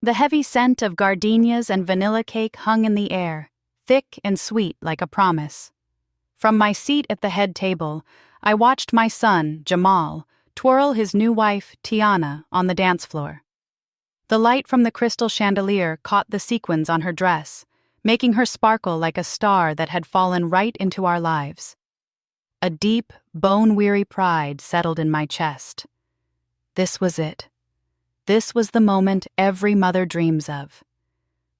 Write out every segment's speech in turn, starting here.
The heavy scent of gardenias and vanilla cake hung in the air, thick and sweet like a promise. From my seat at the head table, I watched my son, Jamal, twirl his new wife, Tiana, on the dance floor. The light from the crystal chandelier caught the sequins on her dress, making her sparkle like a star that had fallen right into our lives. A deep, bone-weary pride settled in my chest. This was it. This was the moment every mother dreams of.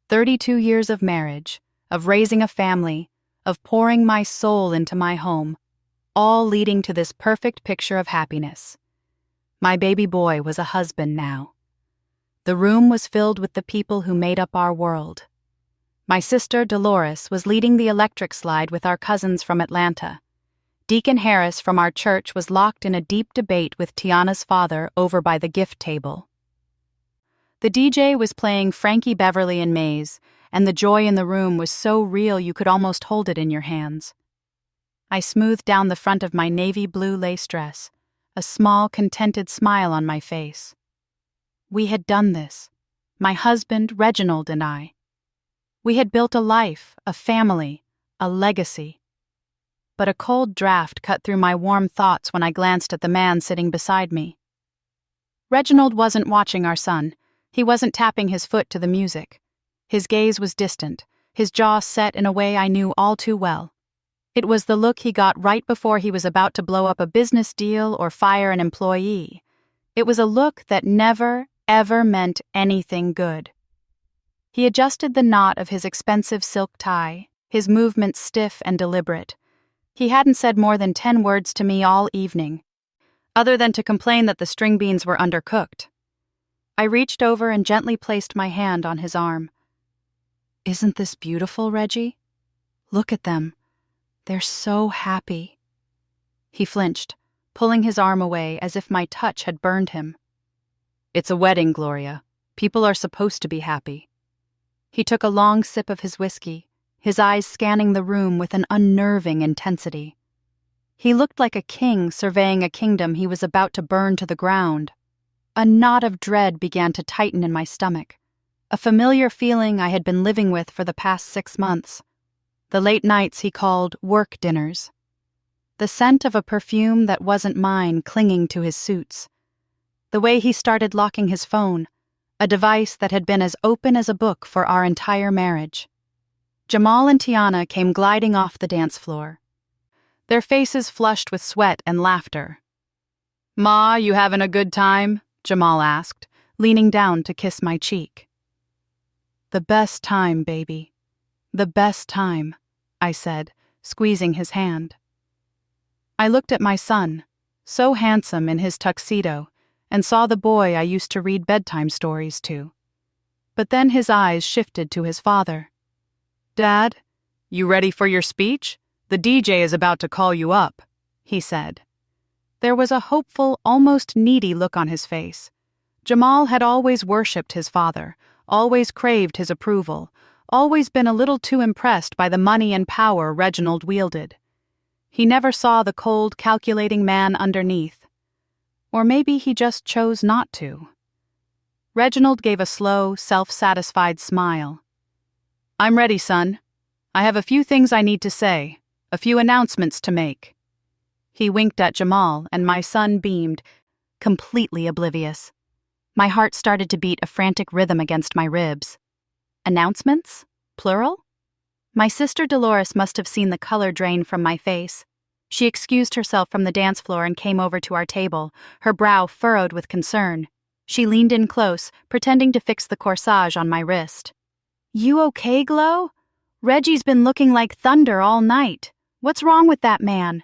32 years of marriage, of raising a family, of pouring my soul into my home, all leading to this perfect picture of happiness. My baby boy was a husband now. The room was filled with the people who made up our world. My sister, Dolores, was leading the electric slide with our cousins from Atlanta. Deacon Harris from our church was locked in a deep debate with Tiana's father over by the gift table. The DJ was playing Frankie Beverly and Maze, and the joy in the room was so real you could almost hold it in your hands. I smoothed down the front of my navy blue lace dress, a small, contented smile on my face. We had done this, my husband, Reginald, and I. We had built a life, a family, a legacy. But a cold draft cut through my warm thoughts when I glanced at the man sitting beside me. Reginald wasn't watching our son. He wasn't tapping his foot to the music. His gaze was distant, his jaw set in a way I knew all too well. It was the look he got right before he was about to blow up a business deal or fire an employee. It was a look that never, ever meant anything good. He adjusted the knot of his expensive silk tie, his movements stiff and deliberate. He hadn't said more than 10 words to me all evening, other than to complain that the string beans were undercooked. I reached over and gently placed my hand on his arm. "Isn't this beautiful, Reggie? Look at them. They're so happy." He flinched, pulling his arm away as if my touch had burned him. "It's a wedding, Gloria. People are supposed to be happy." He took a long sip of his whiskey, his eyes scanning the room with an unnerving intensity. He looked like a king surveying a kingdom he was about to burn to the ground. A knot of dread began to tighten in my stomach, a familiar feeling I had been living with for the past 6 months. The late nights he called work dinners. The scent of a perfume that wasn't mine clinging to his suits. The way he started locking his phone, a device that had been as open as a book for our entire marriage. Jamal and Tiana came gliding off the dance floor, their faces flushed with sweat and laughter. "Ma, you having a good time?" Jamal asked, leaning down to kiss my cheek. "The best time, baby. The best time," I said, squeezing his hand. I looked at my son, so handsome in his tuxedo, and saw the boy I used to read bedtime stories to. But then his eyes shifted to his father. "Dad, you ready for your speech? The DJ is about to call you up," he said. There was a hopeful, almost needy look on his face. Jamal had always worshipped his father, always craved his approval, always been a little too impressed by the money and power Reginald wielded. He never saw the cold, calculating man underneath. Or maybe he just chose not to. Reginald gave a slow, self-satisfied smile. "I'm ready, son. I have a few things I need to say, a few announcements to make." He winked at Jamal, and my son beamed, completely oblivious. My heart started to beat a frantic rhythm against my ribs. Announcements? Plural? My sister Dolores must have seen the color drain from my face. She excused herself from the dance floor and came over to our table, her brow furrowed with concern. She leaned in close, pretending to fix the corsage on my wrist. "You okay, Glo? Reggie's been looking like thunder all night. What's wrong with that man?"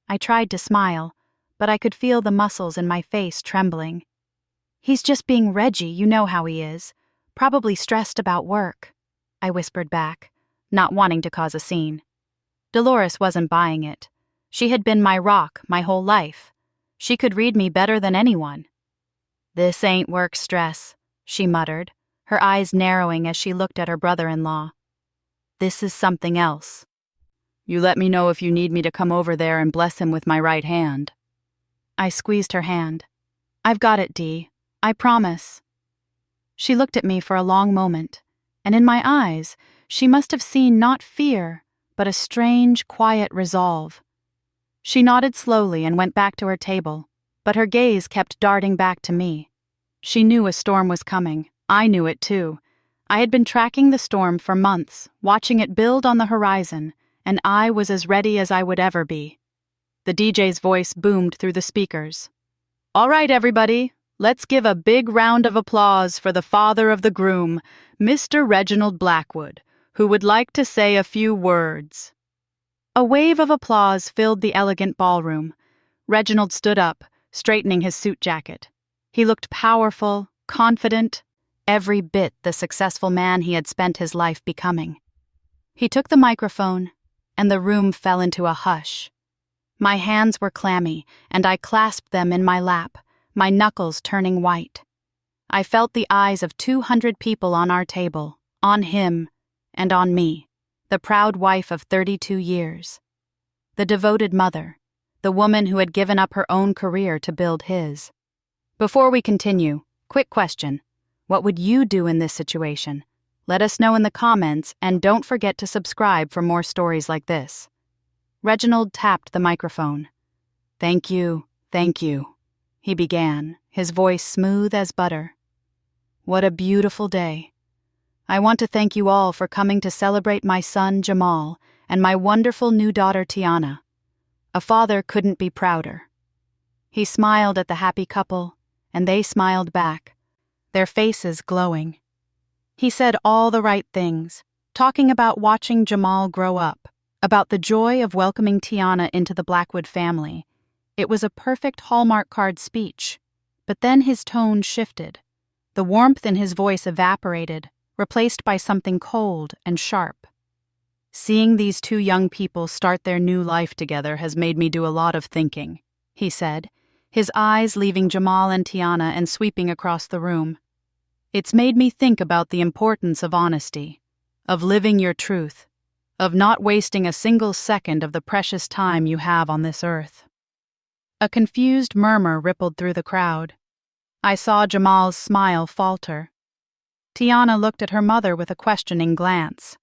I tried to smile, but I could feel the muscles in my face trembling. "He's just being Reggie, you know how he is. Probably stressed about work," I whispered back, not wanting to cause a scene. Dolores wasn't buying it. She had been my rock my whole life. She could read me better than anyone. "This ain't work stress," she muttered, her eyes narrowing as she looked at her brother-in-law. "This is something else. You let me know if you need me to come over there and bless him with my right hand." I squeezed her hand. "I've got it, Dee. I promise." She looked at me for a long moment, and in my eyes, she must have seen not fear, but a strange, quiet resolve. She nodded slowly and went back to her table, but her gaze kept darting back to me. She knew a storm was coming. I knew it too. I had been tracking the storm for months, watching it build on the horizon, and I was as ready as I would ever be. The DJ's voice boomed through the speakers. "All right, everybody, let's give a big round of applause for the father of the groom, Mr. Reginald Blackwood, who would like to say a few words." A wave of applause filled the elegant ballroom. Reginald stood up, straightening his suit jacket. He looked powerful, confident, every bit the successful man he had spent his life becoming. He took the microphone, and the room fell into a hush. My hands were clammy, and I clasped them in my lap, my knuckles turning white. I felt the eyes of 200 people on our table, on him, and on me, the proud wife of 32 years. The devoted mother, the woman who had given up her own career to build his. Before we continue, quick question. What would you do in this situation? Let us know in the comments, and don't forget to subscribe for more stories like this. Reginald tapped the microphone. Thank you, he began, his voice smooth as butter. What a beautiful day. I want to thank you all for coming to celebrate my son Jamal and my wonderful new daughter Tiana. A father couldn't be prouder. He smiled at the happy couple, and they smiled back, their faces glowing. He said all the right things, talking about watching Jamal grow up, about the joy of welcoming Tiana into the Blackwood family. It was a perfect Hallmark card speech, but then his tone shifted. The warmth in his voice evaporated, replaced by something cold and sharp. Seeing these two young people start their new life together has made me do a lot of thinking, he said, his eyes leaving Jamal and Tiana and sweeping across the room. It's made me think about the importance of honesty, of living your truth, of not wasting a single second of the precious time you have on this earth. A confused murmur rippled through the crowd. I saw Jamal's smile falter. Tiana looked at her mother with a questioning glance.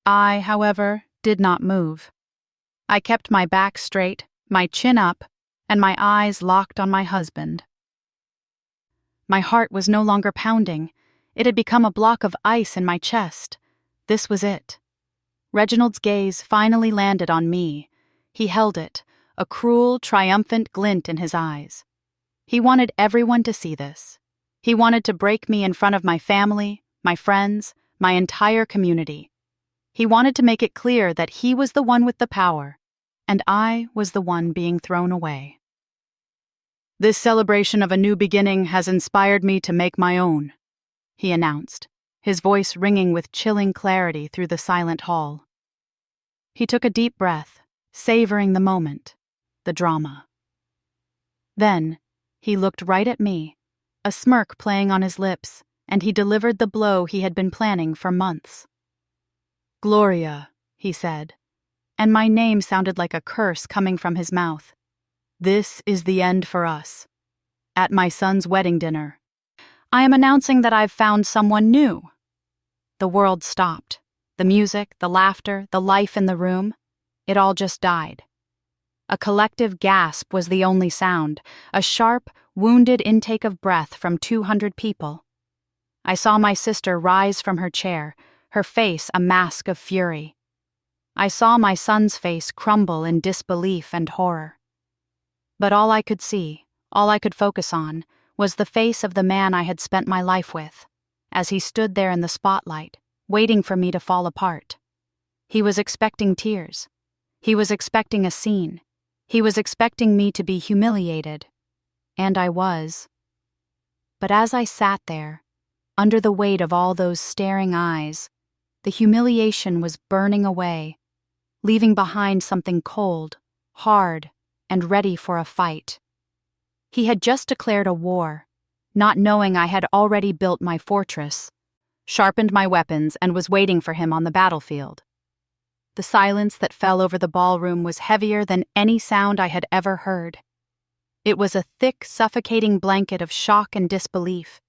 I, however, did not move. I kept my back straight, my chin up, and my eyes locked on my husband. My heart was no longer pounding. It had become a block of ice in my chest. This was it. Reginald's gaze finally landed on me. He held it, a cruel, triumphant glint in his eyes. He wanted everyone to see this. He wanted to break me in front of my family, my friends, my entire community. He wanted to make it clear that he was the one with the power, and I was the one being thrown away. This celebration of a new beginning has inspired me to make my own, he announced, his voice ringing with chilling clarity through the silent hall. He took a deep breath, savoring the moment, the drama. Then, he looked right at me, a smirk playing on his lips, and he delivered the blow he had been planning for months. Gloria, he said, and my name sounded like a curse coming from his mouth. This is the end for us. At my son's wedding dinner, I am announcing that I've found someone new. The world stopped. The music, the laughter, the life in the room, it all just died. A collective gasp was the only sound, a sharp, wounded intake of breath from 200 people. I saw my sister rise from her chair, her face a mask of fury. I saw my son's face crumble in disbelief and horror. But all I could see, all I could focus on, was the face of the man I had spent my life with, as he stood there in the spotlight, waiting for me to fall apart. He was expecting tears. He was expecting a scene. He was expecting me to be humiliated. And I was. But as I sat there, under the weight of all those staring eyes, the humiliation was burning away, leaving behind something cold, hard, and ready for a fight. He had just declared a war, not knowing I had already built my fortress, sharpened my weapons, and was waiting for him on the battlefield. The silence that fell over the ballroom was heavier than any sound I had ever heard. It was a thick, suffocating blanket of shock and disbelief.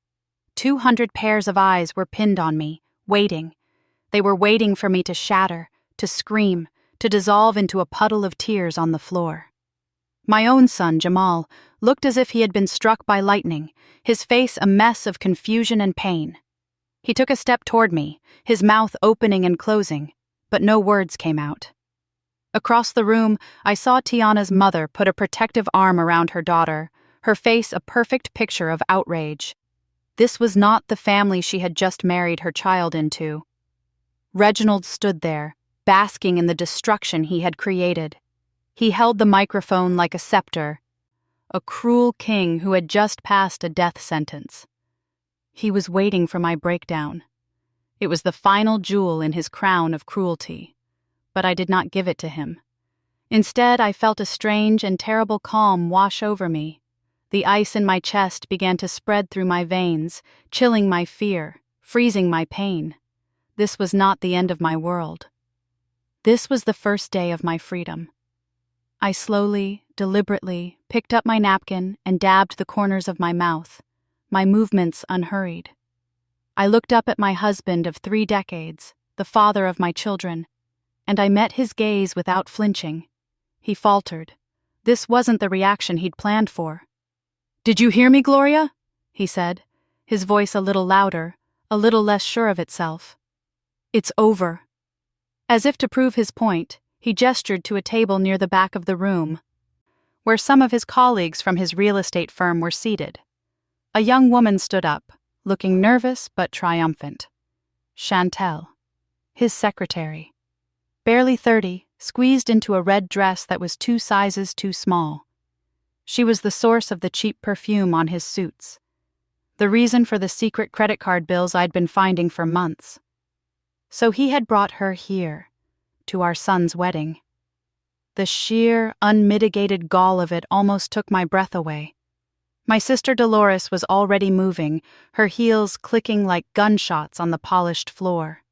200 pairs of eyes were pinned on me, waiting. They were waiting for me to shatter, to scream, to dissolve into a puddle of tears on the floor. My own son, Jamal, looked as if he had been struck by lightning, his face a mess of confusion and pain. He took a step toward me, his mouth opening and closing, but no words came out. Across the room, I saw Tiana's mother put a protective arm around her daughter, her face a perfect picture of outrage. This was not the family she had just married her child into. Reginald stood there, basking in the destruction he had created. He held the microphone like a scepter, a cruel king who had just passed a death sentence. He was waiting for my breakdown. It was the final jewel in his crown of cruelty, but I did not give it to him. Instead, I felt a strange and terrible calm wash over me. The ice in my chest began to spread through my veins, chilling my fear, freezing my pain. This was not the end of my world. This was the first day of my freedom. I slowly, deliberately picked up my napkin and dabbed the corners of my mouth, my movements unhurried. I looked up at my husband of 3 decades, the father of my children, and I met his gaze without flinching. He faltered. This wasn't the reaction he'd planned for. "Did you hear me, Gloria?" he said, his voice a little louder, a little less sure of itself. "It's over." As if to prove his point, he gestured to a table near the back of the room, where some of his colleagues from his real estate firm were seated. A young woman stood up, looking nervous but triumphant. Chantel, his secretary. Barely 30, squeezed into a red dress that was 2 sizes too small. She was the source of the cheap perfume on his suits, the reason for the secret credit card bills I'd been finding for months. So he had brought her here, to our son's wedding. The sheer, unmitigated gall of it almost took my breath away. My sister Dolores was already moving, her heels clicking like gunshots on the polished floor.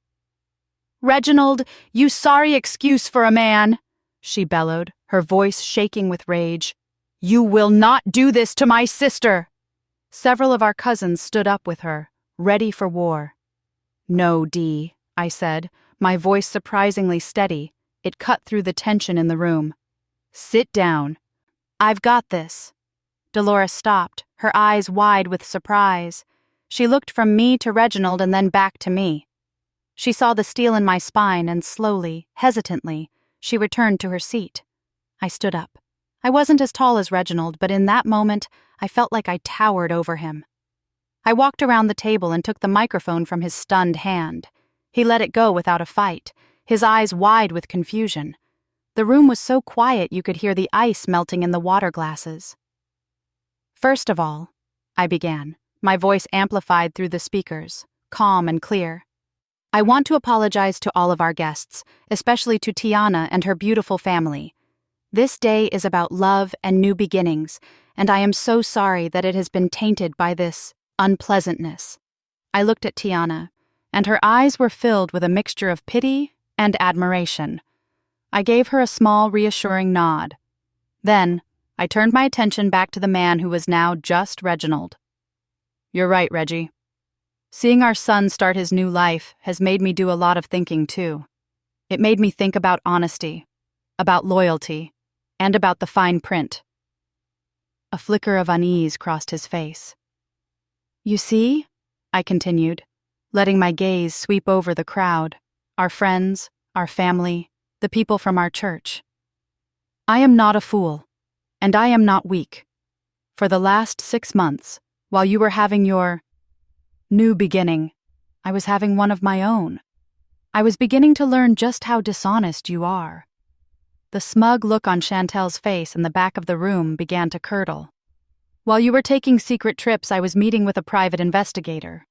"Reginald, you sorry excuse for a man," she bellowed, her voice shaking with rage. "You will not do this to my sister!" Several of our cousins stood up with her, ready for war. "No, Dee," I said, my voice surprisingly steady. It cut through the tension in the room. "Sit down." "I've got this." Dolores stopped, her eyes wide with surprise. She looked from me to Reginald and then back to me. She saw the steel in my spine and slowly, hesitantly, she returned to her seat. I stood up. I wasn't as tall as Reginald, but in that moment, I felt like I towered over him. I walked around the table and took the microphone from his stunned hand. He let it go without a fight, his eyes wide with confusion. The room was so quiet you could hear the ice melting in the water glasses. "First of all," I began, my voice amplified through the speakers, calm and clear, "I want to apologize to all of our guests, especially to Tiana and her beautiful family. This day is about love and new beginnings, and I am so sorry that it has been tainted by this unpleasantness." I looked at Tiana, and her eyes were filled with a mixture of pity and admiration. I gave her a small, reassuring nod. Then, I turned my attention back to the man who was now just Reginald. "You're right, Reggie. Seeing our son start his new life has made me do a lot of thinking, too. It made me think about honesty, about loyalty, and about the fine print." A flicker of unease crossed his face. "You see," I continued, letting my gaze sweep over the crowd, our friends, our family, the people from our church. "I am not a fool, and I am not weak. For the last 6 months, while you were having your new beginning, I was having one of my own. I was beginning to learn just how dishonest you are." The smug look on Chantel's face in the back of the room began to curdle. "While you were taking secret trips, I was meeting with a private investigator.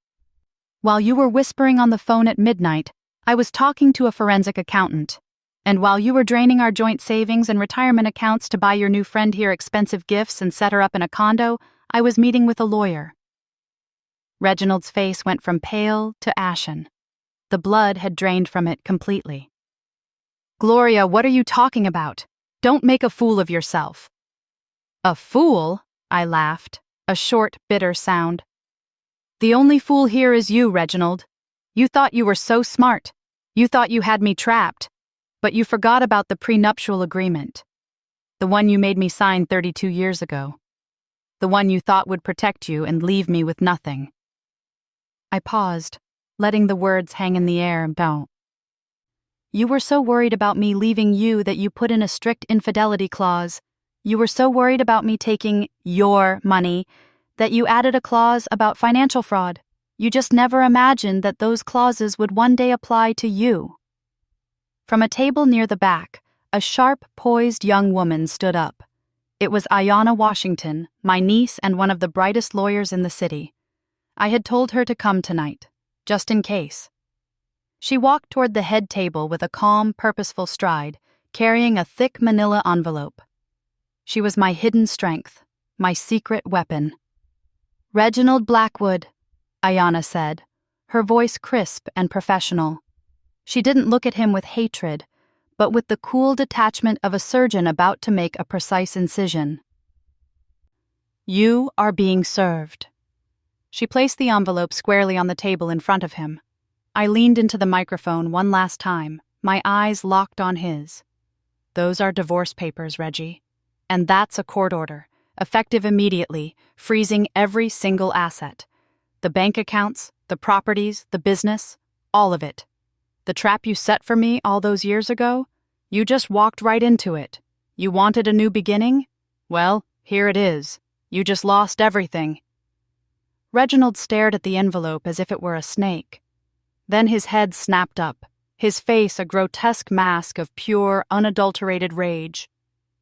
While you were whispering on the phone at midnight, I was talking to a forensic accountant. And while you were draining our joint savings and retirement accounts to buy your new friend here expensive gifts and set her up in a condo, I was meeting with a lawyer." Reginald's face went from pale to ashen. The blood had drained from it completely. "Gloria, what are you talking about? Don't make a fool of yourself." "A fool?" I laughed, a short, bitter sound. The only fool here is you, Reginald. You thought you were so smart. You thought you had me trapped. But you forgot about the prenuptial agreement. The one you made me sign 32 years ago. The one you thought would protect you and leave me with nothing. I paused, letting the words hang in the air. Don't. You were so worried about me leaving you that you put in a strict infidelity clause. You were so worried about me taking your money that you added a clause about financial fraud. You just never imagined that those clauses would one day apply to you. From a table near the back, a sharp, poised young woman stood up. It was Ayanna Washington, my niece and one of the brightest lawyers in the city. I had told her to come tonight, just in case. She walked toward the head table with a calm, purposeful stride, carrying a thick manila envelope. She was my hidden strength, my secret weapon. Reginald Blackwood, Ayanna said, her voice crisp and professional. She didn't look at him with hatred, but with the cool detachment of a surgeon about to make a precise incision. You are being served. She placed the envelope squarely on the table in front of him. I leaned into the microphone one last time, my eyes locked on his. Those are divorce papers, Reggie. And that's a court order, effective immediately, freezing every single asset. The bank accounts, the properties, the business, all of it. The trap you set for me all those years ago? You just walked right into it. You wanted a new beginning? Well, here it is. You just lost everything. Reginald stared at the envelope as if it were a snake. Then his head snapped up, his face a grotesque mask of pure, unadulterated rage.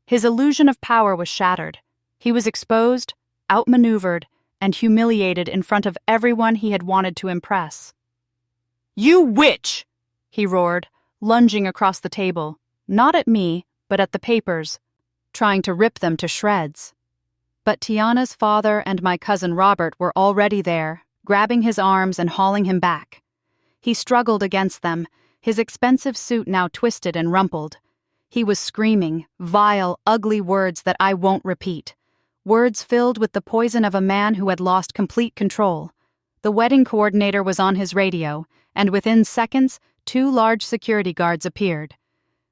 His illusion of power was shattered. He was exposed, outmaneuvered, and humiliated in front of everyone he had wanted to impress. You witch! He roared, lunging across the table, not at me, but at the papers, trying to rip them to shreds. But Tiana's father and my cousin Robert were already there, grabbing his arms and hauling him back. He struggled against them, his expensive suit now twisted and rumpled. He was screaming, vile, ugly words that I won't repeat. Words filled with the poison of a man who had lost complete control. The wedding coordinator was on his radio, and within seconds, 2 large security guards appeared.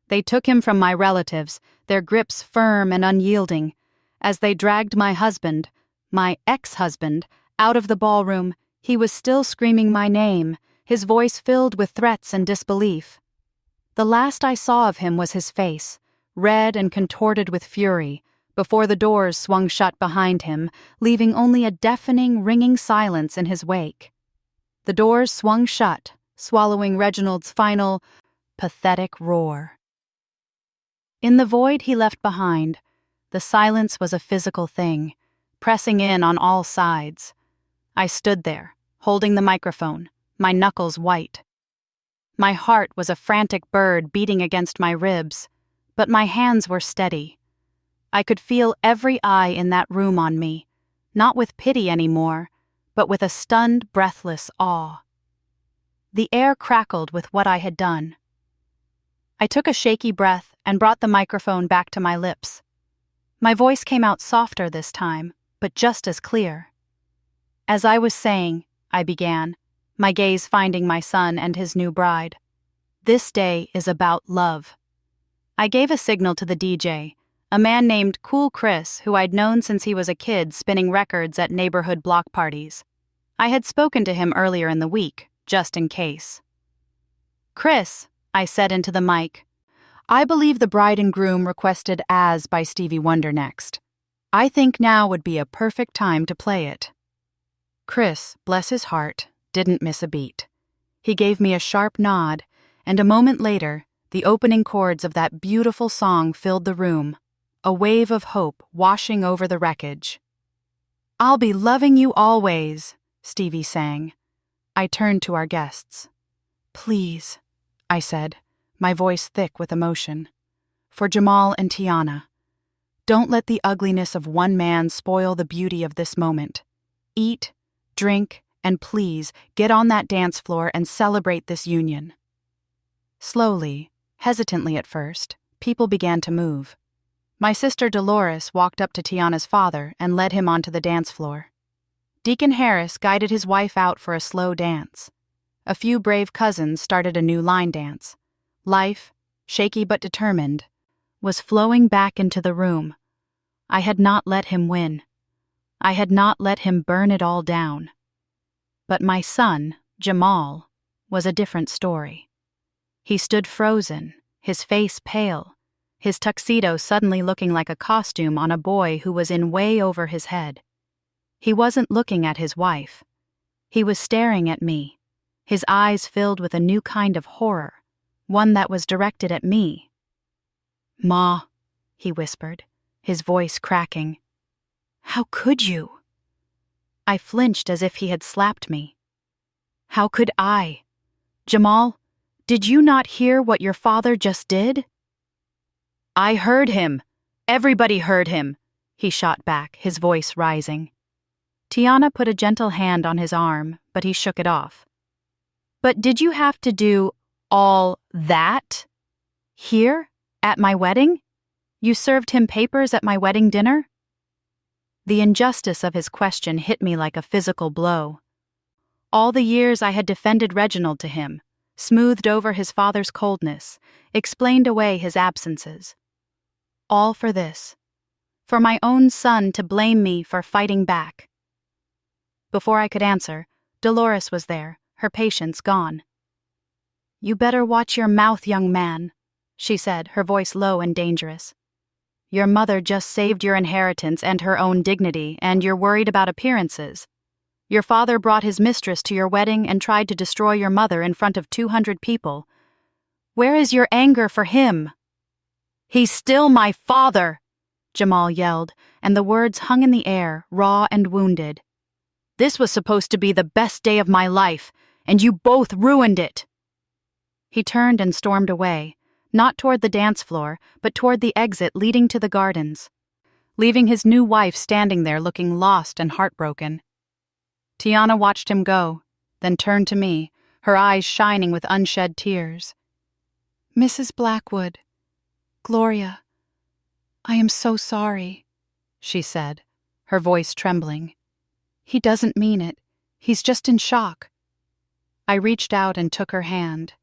They took him from my relatives, their grips firm and unyielding. As they dragged my husband, my ex-husband, out of the ballroom, he was still screaming my name, his voice filled with threats and disbelief. The last I saw of him was his face, red and contorted with fury, before the doors swung shut behind him, leaving only a deafening, ringing silence in his wake. The doors swung shut, swallowing Reginald's final, pathetic roar. In the void he left behind, the silence was a physical thing, pressing in on all sides. I stood there, holding the microphone, my knuckles white. My heart was a frantic bird beating against my ribs, but my hands were steady. I could feel every eye in that room on me, not with pity anymore, but with a stunned, breathless awe. The air crackled with what I had done. I took a shaky breath and brought the microphone back to my lips. My voice came out softer this time, but just as clear. As I was saying, I began, my gaze finding my son and his new bride. This day is about love. I gave a signal to the DJ, a man named Cool Chris who I'd known since he was a kid spinning records at neighborhood block parties. I had spoken to him earlier in the week, just in case. Chris, I said into the mic, I believe the bride and groom requested As by Stevie Wonder next. I think now would be a perfect time to play it. Chris, bless his heart, didn't miss a beat. He gave me a sharp nod, and a moment later, the opening chords of that beautiful song filled the room, a wave of hope washing over the wreckage. I'll be loving you always, Stevie sang. I turned to our guests. Please, I said, my voice thick with emotion. For Jamal and Tiana. Don't let the ugliness of one man spoil the beauty of this moment. Eat, drink, and please get on that dance floor and celebrate this union. Slowly, hesitantly at first, people began to move. My sister Dolores walked up to Tiana's father and led him onto the dance floor. Deacon Harris guided his wife out for a slow dance. A few brave cousins started a new line dance. Life, shaky but determined, was flowing back into the room. I had not let him win. I had not let him burn it all down. But my son, Jamal, was a different story. He stood frozen, his face pale, his tuxedo suddenly looking like a costume on a boy who was in way over his head. He wasn't looking at his wife. He was staring at me, his eyes filled with a new kind of horror, one that was directed at me. "Ma," he whispered, his voice cracking. "How could you?" I flinched as if he had slapped me. "How could I? Jamal, did you not hear what your father just did?" "I heard him. Everybody heard him," he shot back, his voice rising. Tiana put a gentle hand on his arm, but he shook it off. "But did you have to do all that? Here? At my wedding? You served him papers at my wedding dinner?" The injustice of his question hit me like a physical blow. All the years I had defended Reginald to him, smoothed over his father's coldness, explained away his absences. All for this. For my own son to blame me for fighting back. Before I could answer, Dolores was there, her patience gone. "You better watch your mouth, young man," she said, her voice low and dangerous. "Your mother just saved your inheritance and her own dignity, and you're worried about appearances. Your father brought his mistress to your wedding and tried to destroy your mother in front of 200 people. Where is your anger for him?" "He's still my father," Jamal yelled, and the words hung in the air, raw and wounded. "This was supposed to be the best day of my life, and you both ruined it." He turned and stormed away, not toward the dance floor, but toward the exit leading to the gardens, leaving his new wife standing there looking lost and heartbroken. Tiana watched him go, then turned to me, her eyes shining with unshed tears. "Mrs. Blackwood, Gloria, I am so sorry," she said, her voice trembling. "He doesn't mean it. He's just in shock." I reached out and took her hand.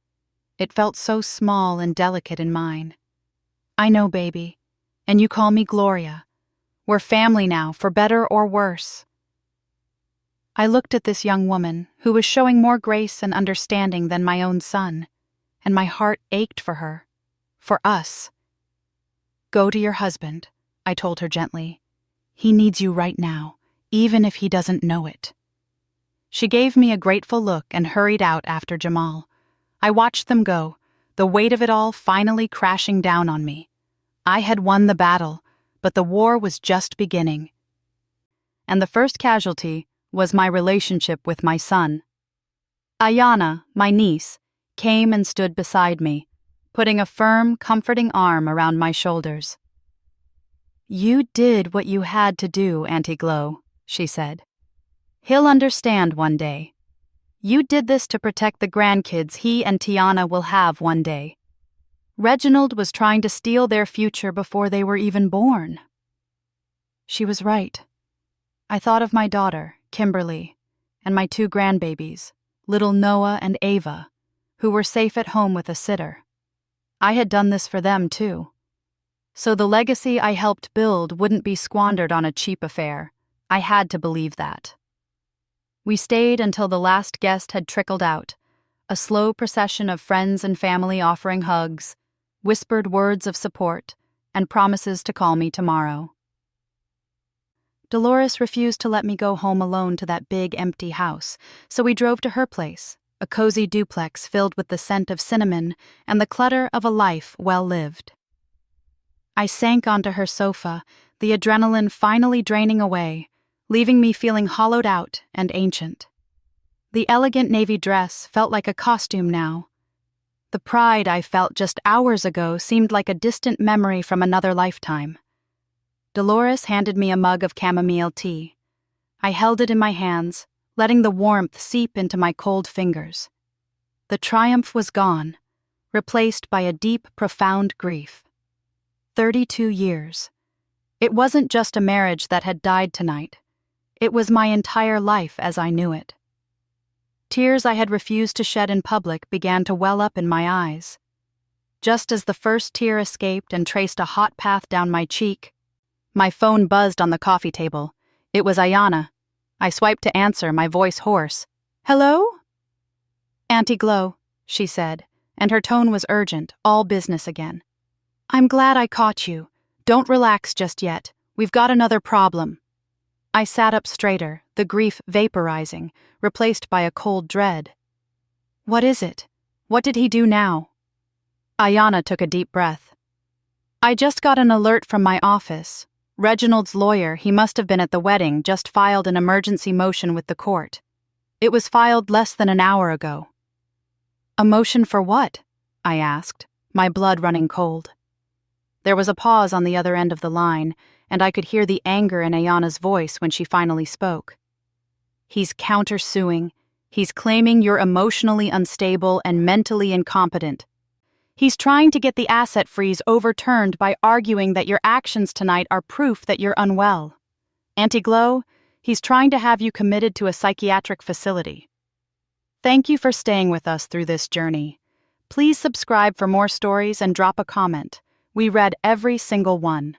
It felt so small and delicate in mine. "I know, baby, and you call me Gloria. We're family now, for better or worse." I looked at this young woman, who was showing more grace and understanding than my own son, and my heart ached for her, for us. "Go to your husband," I told her gently. "He needs you right now, even if he doesn't know it." She gave me a grateful look and hurried out after Jamal. I watched them go, the weight of it all finally crashing down on me. I had won the battle, but the war was just beginning. And the first casualty was my relationship with my son. Ayana, my niece, came and stood beside me, putting a firm, comforting arm around my shoulders. "You did what you had to do, Auntie Glo," she said. "He'll understand one day. You did this to protect the grandkids he and Tiana will have one day. Reginald was trying to steal their future before they were even born." She was right. I thought of my daughter, Kimberly, and my 2 grandbabies, little Noah and Ava, who were safe at home with a sitter. I had done this for them, too. So the legacy I helped build wouldn't be squandered on a cheap affair. I had to believe that. We stayed until the last guest had trickled out, a slow procession of friends and family offering hugs, whispered words of support, and promises to call me tomorrow. Dolores refused to let me go home alone to that big, empty house, so we drove to her place, a cozy duplex filled with the scent of cinnamon and the clutter of a life well lived. I sank onto her sofa, the adrenaline finally draining away, leaving me feeling hollowed out and ancient. The elegant navy dress felt like a costume now. The pride I felt just hours ago seemed like a distant memory from another lifetime. Dolores handed me a mug of chamomile tea. I held it in my hands, letting the warmth seep into my cold fingers. The triumph was gone, replaced by a deep, profound grief. 32 years. It wasn't just a marriage that had died tonight. It was my entire life as I knew it. Tears I had refused to shed in public began to well up in my eyes. Just as the first tear escaped and traced a hot path down my cheek, my phone buzzed on the coffee table. It was Ayana. I swiped to answer, my voice hoarse. "Hello?" "Auntie Glow," she said, and her tone was urgent, all business again. "I'm glad I caught you. Don't relax just yet. We've got another problem." I sat up straighter, the grief vaporizing, replaced by a cold dread. "What is it? What did he do now?" Ayana took a deep breath. "I just got an alert from my office. Reginald's lawyer, he must have been at the wedding, just filed an emergency motion with the court. It was filed less than an hour ago." "A motion for what?" I asked, my blood running cold. There was a pause on the other end of the line, and I could hear the anger in Ayana's voice when she finally spoke. "He's countersuing. He's claiming you're emotionally unstable and mentally incompetent. He's trying to get the asset freeze overturned by arguing that your actions tonight are proof that you're unwell. Auntie Glow, he's trying to have you committed to a psychiatric facility. Thank you for staying with us through this journey. Please subscribe for more stories and drop a comment. We read every single one."